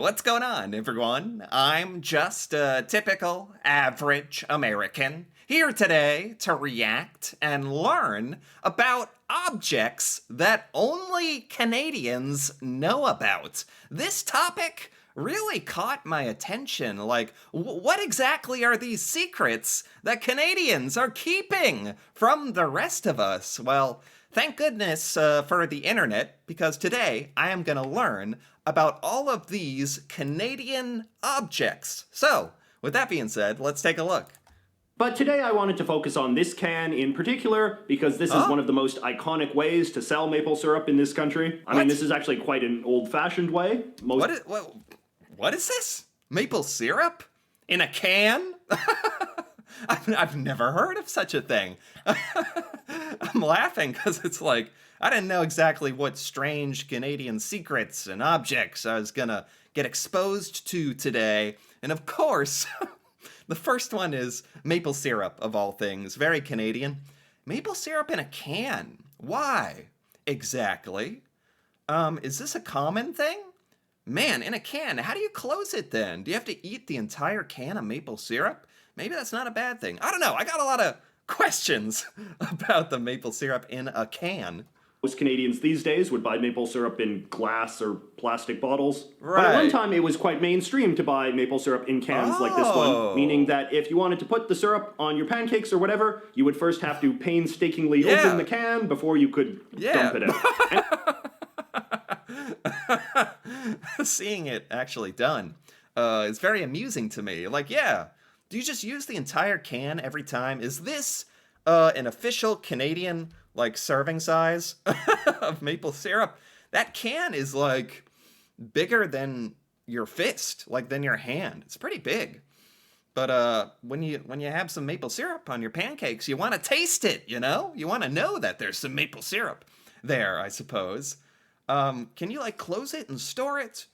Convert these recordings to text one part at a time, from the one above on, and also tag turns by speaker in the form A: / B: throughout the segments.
A: What's going on, everyone? I'm just a typical average American here today to react and learn about objects that only Canadians know about. This topic really caught my attention. Like, what exactly are these secrets that Canadians are keeping from the rest of us? Well, thank goodness for the internet, because today I am going to learn about all of these Canadian objects. So, with that being said, let's take a look.
B: But today I wanted to focus on this can in particular because this is one of the most iconic ways to sell maple syrup in this country. I mean, this is actually quite an old-fashioned way.
A: What is this? Maple syrup? In a can? I've never heard of such a thing. I'm laughing because it's like, I didn't know exactly what strange Canadian secrets and objects I was gonna get exposed to today. And of course, the first one is maple syrup, of all things. Very Canadian. Maple syrup in a can. Why? Exactly. Is this a common thing? Man, in a can, how do you close it then? Do you have to eat the entire can of maple syrup? Maybe that's not a bad thing. I don't know. I got a lot of questions about the maple syrup in a can.
B: Most Canadians these days would buy maple syrup in glass or plastic bottles.
A: Right.
B: But at one time it was quite mainstream to buy maple syrup in cans like this one, meaning that if you wanted to put the syrup on your pancakes or whatever, you would first have to painstakingly open the can before you could dump it
A: out. Seeing it actually done is very amusing to me. Like, do you just use the entire can every time? Is this an official Canadian like serving size of maple syrup? That can is like bigger than your fist, like than your hand. It's pretty big. But when you have some maple syrup on your pancakes, you want to taste it, you know? You want to know that there's some maple syrup there, I suppose. Can you like close it and store it?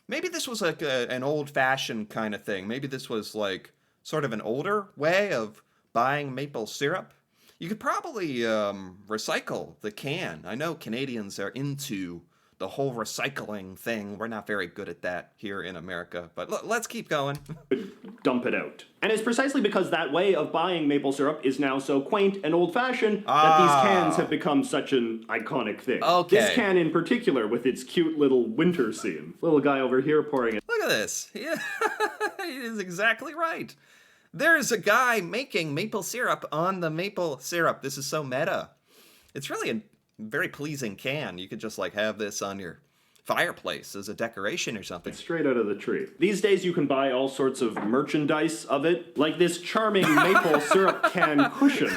A: Maybe this was like an old-fashioned kind of thing. Maybe this was like sort of an older way of buying maple syrup. You could probably recycle the can. I know Canadians are into the whole recycling thing. We're not very good at that here in America, but let's keep going.
B: Dump it out. And it's precisely because that way of buying maple syrup is now so quaint and old-fashioned that these cans have become such an iconic thing.
A: Okay.
B: This can in particular with its cute little winter scene. Little guy over here pouring it.
A: Look at this. Yeah, he is exactly right. There's a guy making maple syrup on the maple syrup. This is so meta. It's really a very pleasing can. You could just like have this on your fireplace as a decoration or something.
B: Straight out of the tree. These days you can buy all sorts of merchandise of it, like this charming maple syrup can cushion.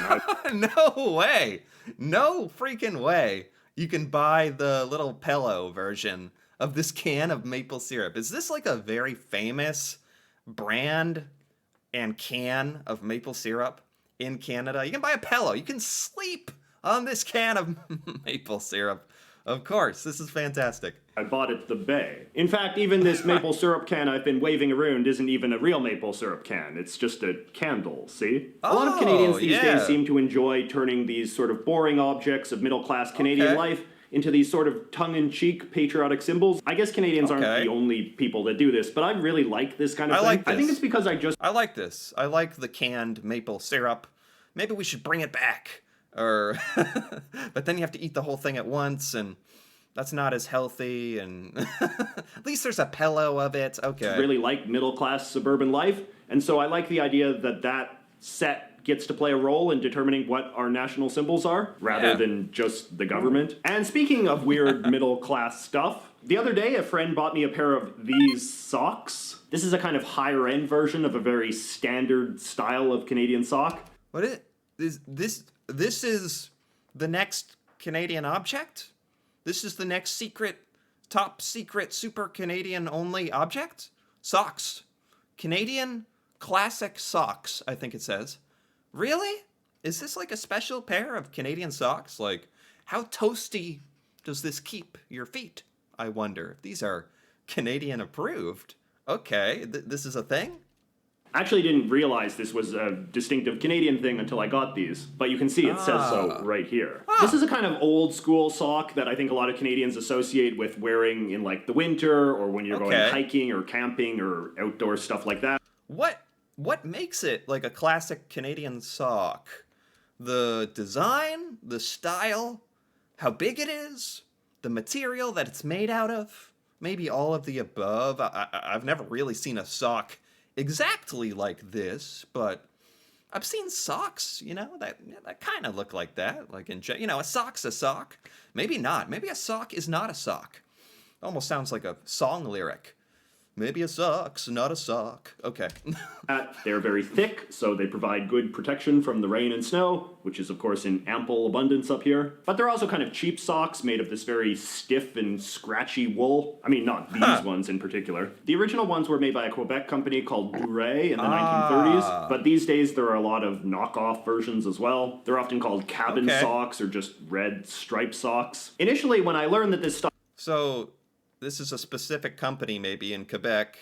A: No way. No freaking way. You can buy the little pillow version of this can of maple syrup. Is this like a very famous brand and can of maple syrup in Canada? You can buy a pillow. You can sleep on this can of maple syrup. Of course, this is fantastic.
B: I bought at the Bay. In fact, even this maple syrup can I've been waving around isn't even a real maple syrup can. It's just a candle, see? A lot of Canadians these days seem to enjoy turning these sort of boring objects of middle-class Canadian life into these sort of tongue-in-cheek patriotic symbols. I guess Canadians aren't the only people that do this, but I really like this kind of thing.
A: Like this.
B: I think it's because
A: I like this. I like the canned maple syrup. Maybe we should bring it back. Or but then you have to eat the whole thing at once, and that's not as healthy, and at least there's a pillow of it. Okay.
B: Really like middle-class suburban life, and so I like the idea that that set gets to play a role in determining what our national symbols are, rather than just the government. And speaking of weird middle-class stuff, the other day a friend bought me a pair of these socks. This is a kind of higher-end version of a very standard style of Canadian sock.
A: What is this? This is the next Canadian object? This is the next secret, top secret, super Canadian only object? Socks. Canadian classic socks, I think it says. Really? Is this like a special pair of Canadian socks? Like, how toasty does this keep your feet? I wonder. These are Canadian approved. Okay, this is a thing?
B: Actually didn't realize this was a distinctive Canadian thing until I got these, but you can see it says so right here. This is a kind of old school sock that I think a lot of Canadians associate with wearing in like the winter or when you're going hiking or camping or outdoor stuff like that.
A: What makes it like a classic Canadian sock? The design, the style, how big it is, the material that it's made out of, maybe all of the above. I've never really seen a sock exactly like this, but I've seen socks, that kind of look like that. Like a sock's a sock. Maybe not. Maybe a sock is not a sock. Almost sounds like a song lyric. Maybe a sock's not a sock. Okay.
B: They're very thick, so they provide good protection from the rain and snow, which is, of course, in ample abundance up here. But they're also kind of cheap socks made of this very stiff and scratchy wool. I mean, not these ones in particular. The original ones were made by a Quebec company called Duret in the 1930s, but these days there are a lot of knockoff versions as well. They're often called cabin socks or just red striped socks. Initially, when I learned that this stuff...
A: So... this is a specific company maybe in Quebec,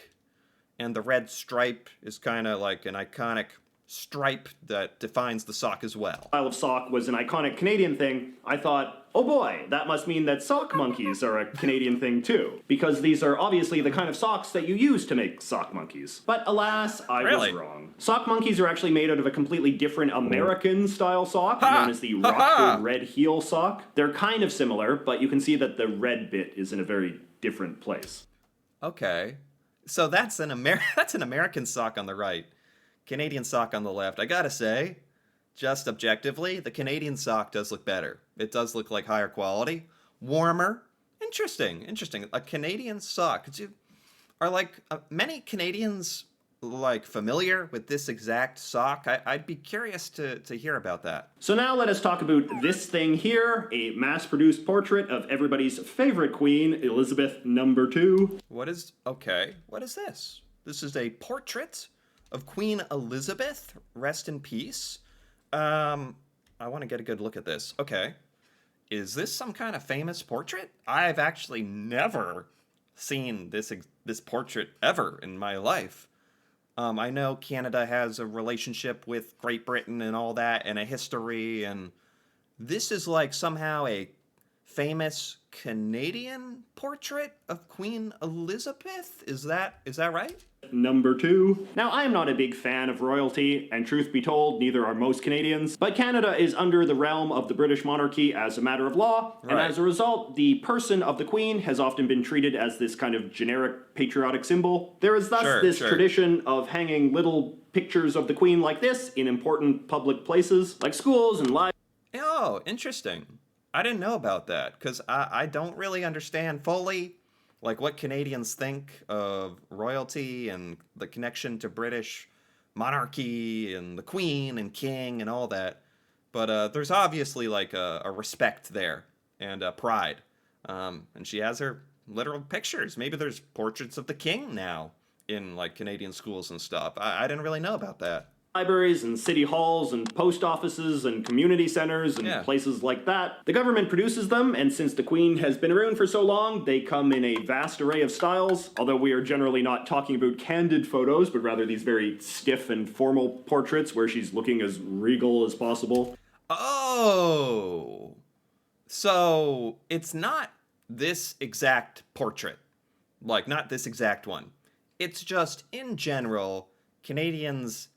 A: and the red stripe is kind of like an iconic stripe that defines the sock as well.
B: Style of sock was an iconic Canadian thing. I thought, oh boy, that must mean that sock monkeys are a Canadian thing too, because these are obviously the kind of socks that you use to make sock monkeys. But alas, I was wrong. Sock monkeys are actually made out of a completely different American style sock, known as the Rockford Red Heel sock. They're kind of similar, but you can see that the red bit is in a very different place.
A: Okay. So that's an American sock on the right, Canadian sock on the left. I gotta say, just objectively, the Canadian sock does look better. It does look like higher quality, warmer. Interesting. A Canadian sock. Are many Canadians like familiar with this exact sock? I'd be curious to hear about that.
B: So now let us talk about this thing here, a mass-produced portrait of everybody's favorite queen, Elizabeth II.
A: What is this? This is a portrait of Queen Elizabeth. Rest in peace. I want to get a good look at this. Okay. Is this some kind of famous portrait? I've actually never seen this portrait ever in my life. I know Canada has a relationship with Great Britain and all that, and a history, and this is like somehow a famous Canadian portrait of Queen Elizabeth? Is that right?
B: II. Now, I am not a big fan of royalty, and truth be told, neither are most Canadians, but Canada is under the realm of the British monarchy as a matter of law, and as a result, the person of the Queen has often been treated as this kind of generic patriotic symbol. There is thus this tradition of hanging little pictures of the Queen like this in important public places, like schools and libraries.
A: Oh, interesting. I didn't know about that, because I don't really understand fully like what Canadians think of royalty and the connection to British monarchy and the Queen and King and all that. But there's obviously like a respect there and a pride. And she has her literal pictures. Maybe there's portraits of the King now in like Canadian schools and stuff. I didn't really know about that.
B: Libraries and city halls and post offices and community centers and places like that. The government produces them, and since the Queen has been around for so long, they come in a vast array of styles, although we are generally not talking about candid photos, but rather these very stiff and formal portraits where she's looking as regal as possible.
A: Oh, so it's not this exact portrait, like not this exact one. It's just, in general, Canadians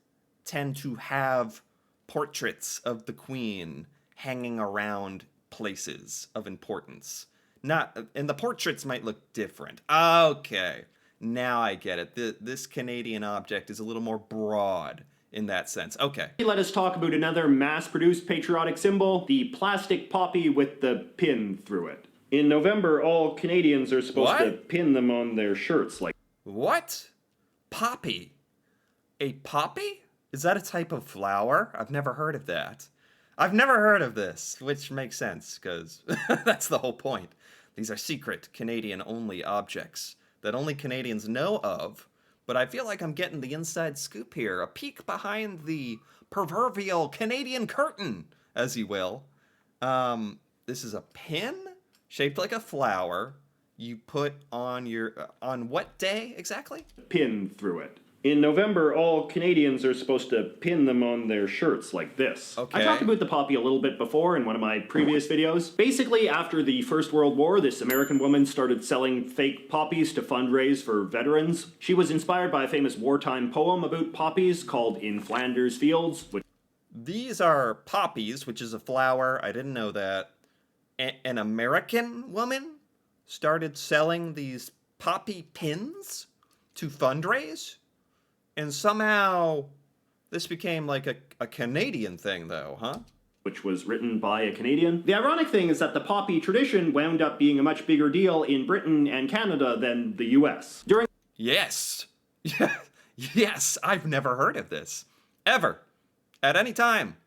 A: tend to have portraits of the Queen hanging around places of importance. And the portraits might look different. Okay, now I get it. This Canadian object is a little more broad in that sense. Okay.
B: Let us talk about another mass-produced patriotic symbol, the plastic poppy with the pin through it. In November, all Canadians are supposed to pin them on their shirts.
A: What? Poppy? A poppy? Is that a type of flower? I've never heard of that. I've never heard of this, which makes sense, because that's the whole point. These are secret Canadian-only objects that only Canadians know of, but I feel like I'm getting the inside scoop here, a peek behind the proverbial Canadian curtain, as you will. This is a pin shaped like a flower you put on your... on what day, exactly?
B: Pin through it. In November, all Canadians are supposed to pin them on their shirts like this.
A: Okay.
B: I talked about the poppy a little bit before in one of my previous videos. Basically, after the First World War, this American woman started selling fake poppies to fundraise for veterans. She was inspired by a famous wartime poem about poppies called In Flanders Fields, which
A: These are poppies, which is a flower. I didn't know that. An American woman started selling these poppy pins to fundraise? And somehow this became like a Canadian thing, though, huh?
B: which was written by a Canadian. The ironic thing is that the poppy tradition wound up being a much bigger deal in Britain and Canada than the US. During
A: Yes. Yes, I've never heard of this. Ever. At any time.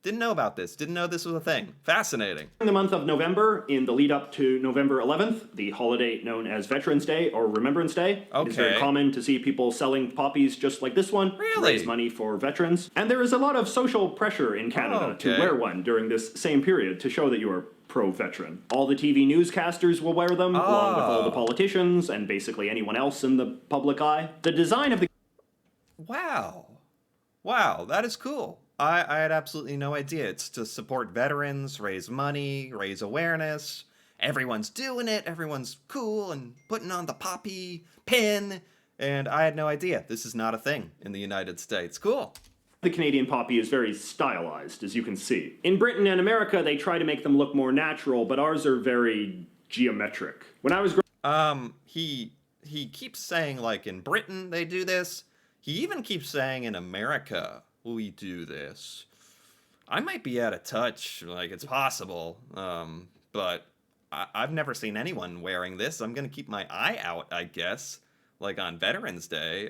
A: Didn't know about this. Didn't know this was a thing. Fascinating.
B: the month of November, in the lead up to November 11th, the holiday known as Veterans Day or Remembrance Day, it is very
A: Okay.
B: common to see people selling poppies just like this one to
A: Really?
B: raise money for veterans. And there is a lot of social pressure in Canada to
A: Okay.
B: wear one during this same period to show that you are pro-veteran. All the TV newscasters will wear them, along with all the politicians and basically anyone else in the public eye. The design of the
A: Wow. Wow, that is cool. I had absolutely no idea. It's to support veterans, raise money, raise awareness. Everyone's doing it. Everyone's cool and putting on the poppy pin. And I had no idea. This is not a thing in the United States. Cool.
B: The Canadian poppy is very stylized, as you can see. In Britain and America, they try to make them look more natural, but ours are very geometric. When I was
A: He keeps saying like in Britain they do this. He even keeps saying in America we do this. I might be out of touch. Like it's possible, but I've never seen anyone wearing this. I'm gonna keep my eye out, I guess. Like on Veterans Day,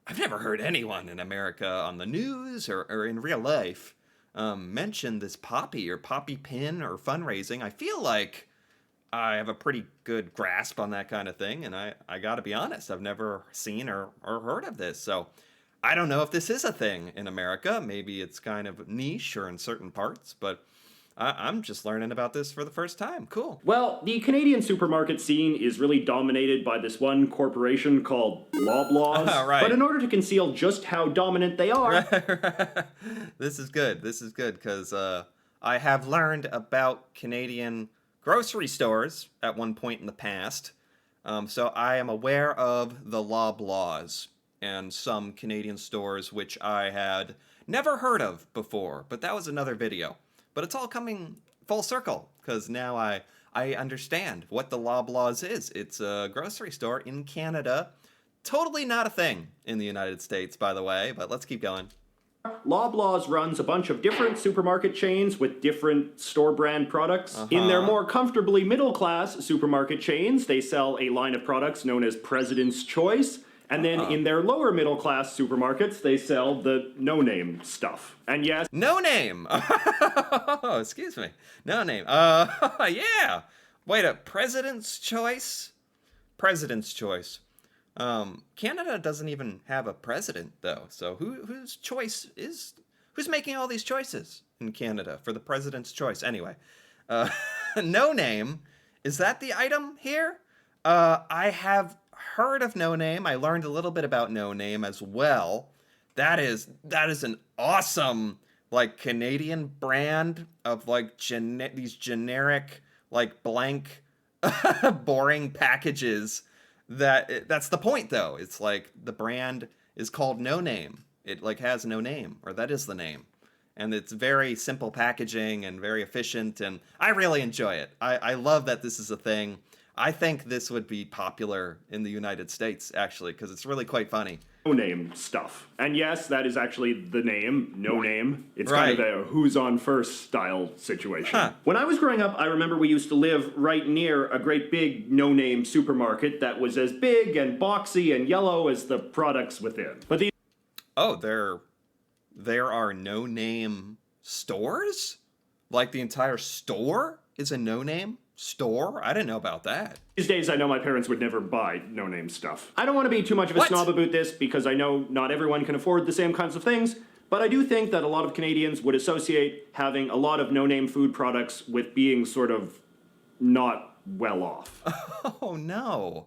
A: I've never heard anyone in America on the news or in real life mention this poppy or poppy pin or fundraising. I feel like I have a pretty good grasp on that kind of thing, and I gotta be honest, I've never seen or heard of this. So I don't know if this is a thing in America. Maybe it's kind of niche or in certain parts, but I'm just learning about this for the first time. Cool.
B: Well, the Canadian supermarket scene is really dominated by this one corporation called Loblaws.
A: Right.
B: But in order to conceal just how dominant they are,
A: This is good. This is good because I have learned about Canadian grocery stores at one point in the past. So I am aware of the Loblaws and some Canadian stores which I had never heard of before, but that was another video. But it's all coming full circle because now I understand what the Loblaws is. It's a grocery store in Canada. Totally not a thing in the United States, by the way, but let's keep going.
B: Loblaws runs a bunch of different supermarket chains with different store brand products. In their more comfortably middle class supermarket chains, they sell a line of products known as President's Choice. And then in their lower middle class supermarkets, they sell the no-name stuff. And yes,
A: No name. Oh, excuse me. No name. Yeah. Wait, a President's Choice? President's Choice. Canada doesn't even have a president though. So whose choice is who's making all these choices in Canada for the President's Choice? Anyway, No Name, is that the item here? I have heard of No Name. I learned a little bit about No Name as well. That is an awesome like Canadian brand of like these generic like blank boring packages. That's the point though. It's like the brand is called No Name. It like has no name, or that is the name. And it's very simple packaging and very efficient, and I really enjoy it. I love that this is a thing. I think this would be popular in the United States, actually, because it's really quite funny.
B: no-name stuff. And yes, that is actually the name, no name. It's
A: Right.
B: kind of a who's on first style situation.
A: Huh.
B: When I was growing up, I remember we used to live right near a great big no-name supermarket that was as big and boxy and yellow as the products within. But these
A: Oh, there are no name stores? Like the entire store is a no name store? I didn't know about that.
B: days, I know my parents would never buy no-name stuff. I don't want to be too much of a
A: What?
B: snob about this because I know not everyone can afford the same kinds of things, but I do think that a lot of Canadians would associate having a lot of no-name food products with being sort of not well off.
A: Oh no.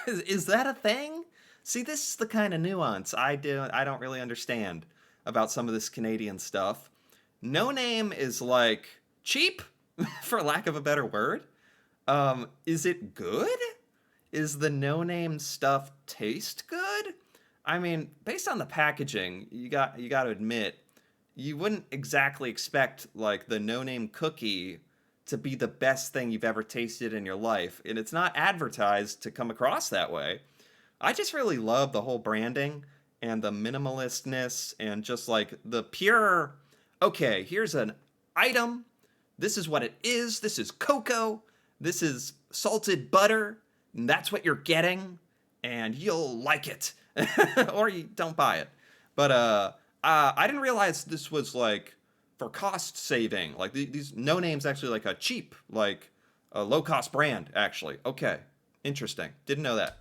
A: Is that a thing? See, this is the kind of nuance I don't really understand about some of this Canadian stuff. No Name is like cheap, for lack of a better word. Is it good? Is the No Name stuff taste good? I mean, based on the packaging, you got to admit, you wouldn't exactly expect like the No Name cookie to be the best thing you've ever tasted in your life, and it's not advertised to come across that way. I just really love the whole branding and the minimalistness and just like the pure, okay, here's an item. This is what it is. This is cocoa. This is salted butter. And that's what you're getting. And you'll like it. Or you don't buy it. But I didn't realize this was like for cost saving. Like these No Names actually like a cheap, like a low cost brand, actually. Okay. Interesting. Didn't know that.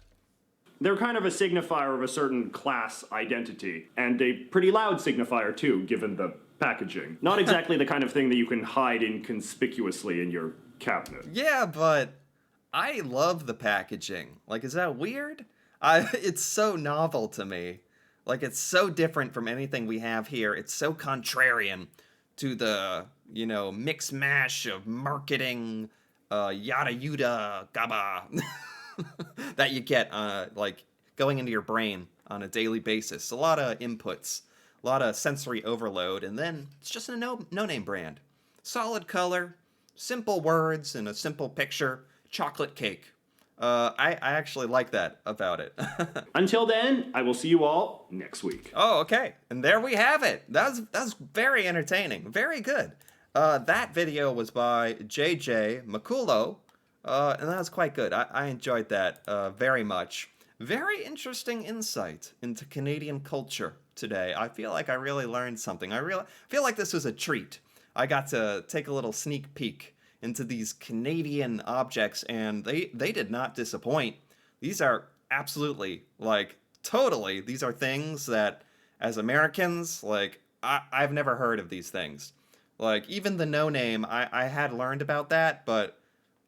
B: They're kind of a signifier of a certain class identity, and a pretty loud signifier too, given the packaging. Not exactly the kind of thing that you can hide inconspicuously in your cabinet.
A: Yeah, but I love the packaging. Like, is that weird? It's so novel to me. Like, it's so different from anything we have here. It's so contrarian to the, mix mash of marketing, yada yuda gaba that you get, like, going into your brain on a daily basis. A lot of inputs, a lot of sensory overload, and then it's just a no-name brand. Solid color, simple words, and a simple picture. Chocolate cake. I actually like that about it.
B: Until then, I will see you all next week.
A: Oh, okay. And there we have it. That was very entertaining. Very good. That video was by JJ Makulo, and that was quite good. I enjoyed that very much. Very interesting insight into Canadian culture today. I feel like I really learned something. I feel like this was a treat. I got to take a little sneak peek into these Canadian objects, and they did not disappoint. These are absolutely, like, totally, these are things that, as Americans, like, I've never heard of these things. Like, even the No Name, I had learned about that, but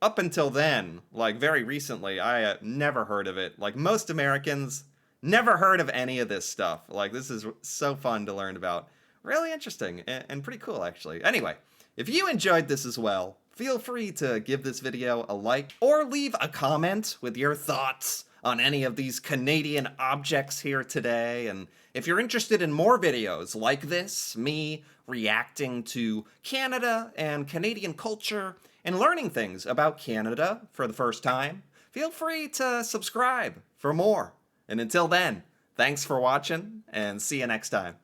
A: up until then, like, very recently, I had never heard of it. Like, most Americans never heard of any of this stuff. Like, this is so fun to learn about. Really interesting, and pretty cool, actually. Anyway, if you enjoyed this as well, feel free to give this video a like or leave a comment with your thoughts on any of these Canadian objects here today. And if you're interested in more videos like this, me reacting to Canada and Canadian culture and learning things about Canada for the first time, feel free to subscribe for more. And until then, thanks for watching and see you next time.